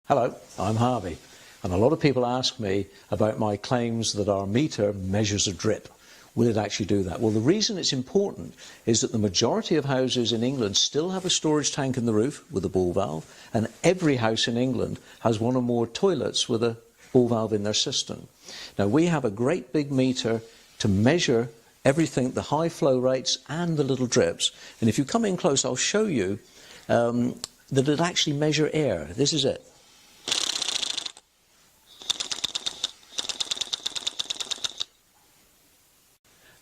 Hello, I'm Harvey, and a lot of people ask me about my claims that our meter measures a drip. Will it actually do that? Well, the reason it's important is that the majority of houses in England still have a storage tank in the roof with a ball valve, and every house in England has one or more toilets with a ball valve in their cistern. Now, we have a great big meter to measure everything, the high flow rates and the little drips. And if you come in close, I'll show you that it actually measures air. This is it.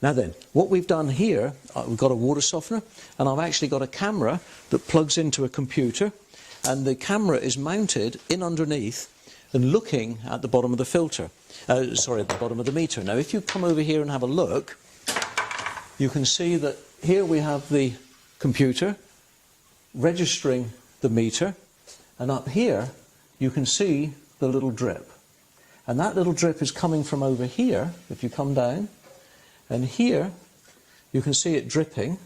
Now then, what we've done here, we've got a water softener, and I've actually got a camera that plugs into a computer, and the camera is mounted in underneath and looking at the bottom of the filter. At the bottom of the meter. Now, if you come over here and have a look, you can see that here we have the computer registering the meter, and up here you can see the little drip. And that little drip is coming from over here, if you come down. And here, you can see it dripping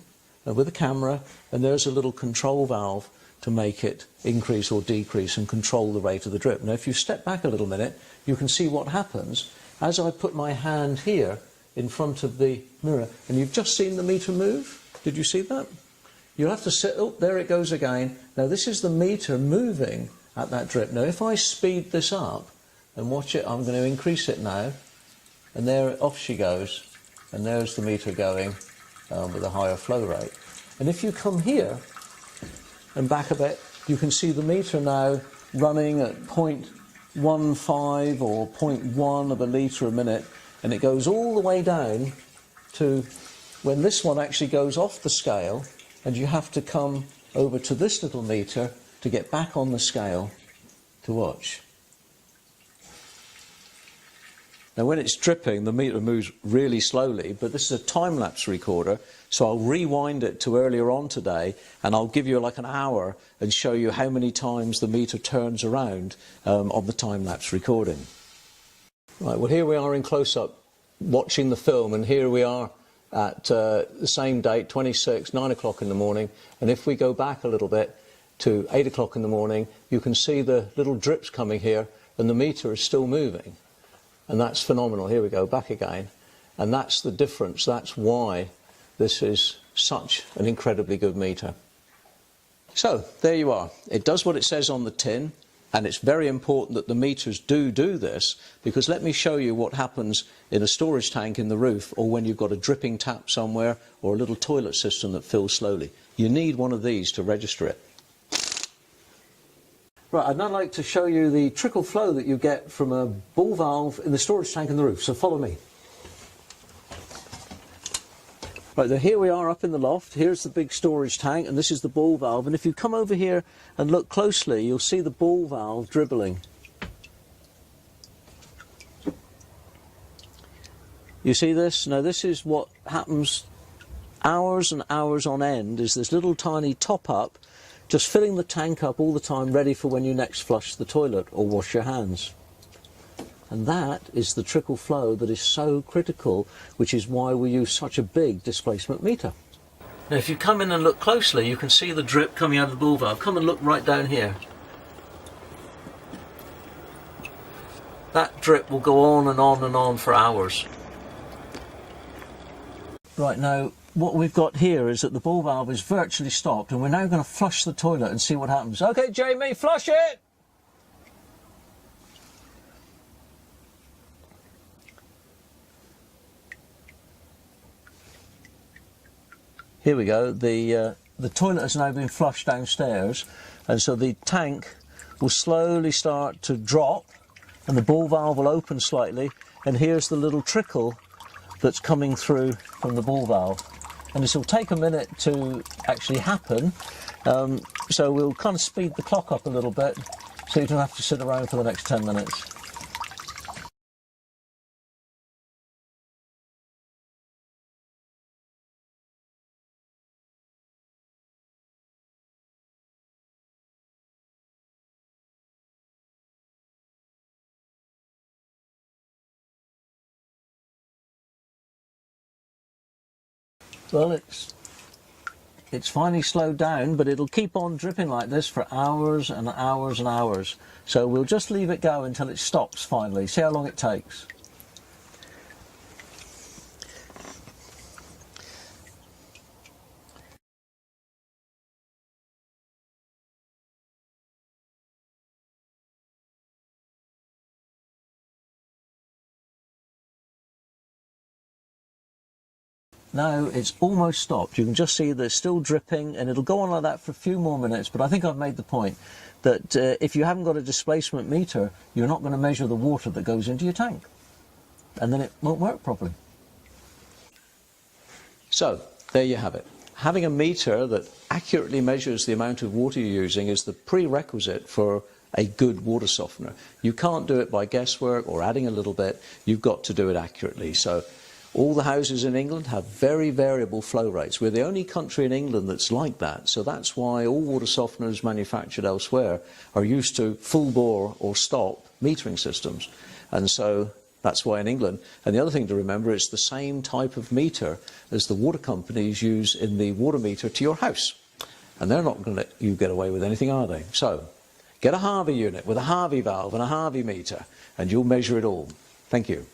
with a camera, and there's a little control valve to make it increase or decrease and control the rate of the drip. Now, if you step back a little minute, you can see what happens as I put my hand here in front of the mirror. And you've just seen the meter move. Did you see that? You'll have to sit, oh, there it goes again. Now, this is the meter moving at that drip. Now, if I speed this up and watch it, I'm going to increase it now. And there, off she goes. And there's the meter going with a higher flow rate. And if you come here and back a bit, you can see the meter now running at 0.15 or 0.1 of a litre a minute, and it goes all the way down to when this one actually goes off the scale, and you have to come over to this little meter to get back on the scale to watch. Now, when it's dripping, the meter moves really slowly, but this is a time-lapse recorder, so I'll rewind it to earlier on today, and I'll give you like an hour and show you how many times the meter turns around on the time-lapse recording. Right, well, here we are in close-up watching the film, and here we are at the same date, 26, 9 o'clock in the morning, and if we go back a little bit to 8 o'clock in the morning, you can see the little drips coming here, and the meter is still moving. And that's phenomenal. Here we go, back again. And that's the difference. That's why this is such an incredibly good meter. So, there you are. It does what it says on the tin, and it's very important that the meters do this, because let me show you what happens in a storage tank in the roof, or when you've got a dripping tap somewhere, or a little toilet system that fills slowly. You need one of these to register it. Right, I'd now like to show you the trickle flow that you get from a ball valve in the storage tank in the roof, so follow me. Right, so here we are up in the loft. Here's the big storage tank, and this is the ball valve. And if you come over here and look closely, you'll see the ball valve dribbling. You see this? Now, this is what happens hours and hours on end, is this little tiny top-up just filling the tank up all the time, ready for when you next flush the toilet or wash your hands. And that is the trickle flow that is so critical, which is why we use such a big displacement meter. Now, if you come in and look closely, you can see the drip coming out of the ball valve. Come and look right down here. That drip will go on and on and on for hours. Right, now, what we've got here is that the ball valve is virtually stopped, and we're now going to flush the toilet and see what happens. Okay, Jamie, flush it! Here we go. The toilet has now been flushed downstairs, and so the tank will slowly start to drop, and the ball valve will open slightly, and here's the little trickle that's coming through from the ball valve. And this will take a minute to actually happen, so we'll kind of speed the clock up a little bit so you don't have to sit around for the next 10 minutes. Well, it's finally slowed down, but it'll keep on dripping like this for hours and hours and hours. So we'll just leave it go until it stops finally. See how long it takes. Now it's almost stopped. You can just see there's still dripping, and it'll go on like that for a few more minutes, but I think I've made the point that if you haven't got a displacement meter, you're not going to measure the water that goes into your tank, and then it won't work properly. So there you have it. Having a meter that accurately measures the amount of water you're using is the prerequisite for a good water softener. You can't do it by guesswork or adding a little bit. You've got to do it accurately. So all the houses in England have very variable flow rates. We're the only country in England that's like that. So that's why all water softeners manufactured elsewhere are used to full bore or stop metering systems. And so that's why in England. And the other thing to remember, it's the same type of meter as the water companies use in the water meter to your house. And they're not going to let you get away with anything, are they? So get a Harvey unit with a Harvey valve and a Harvey meter, and you'll measure it all. Thank you.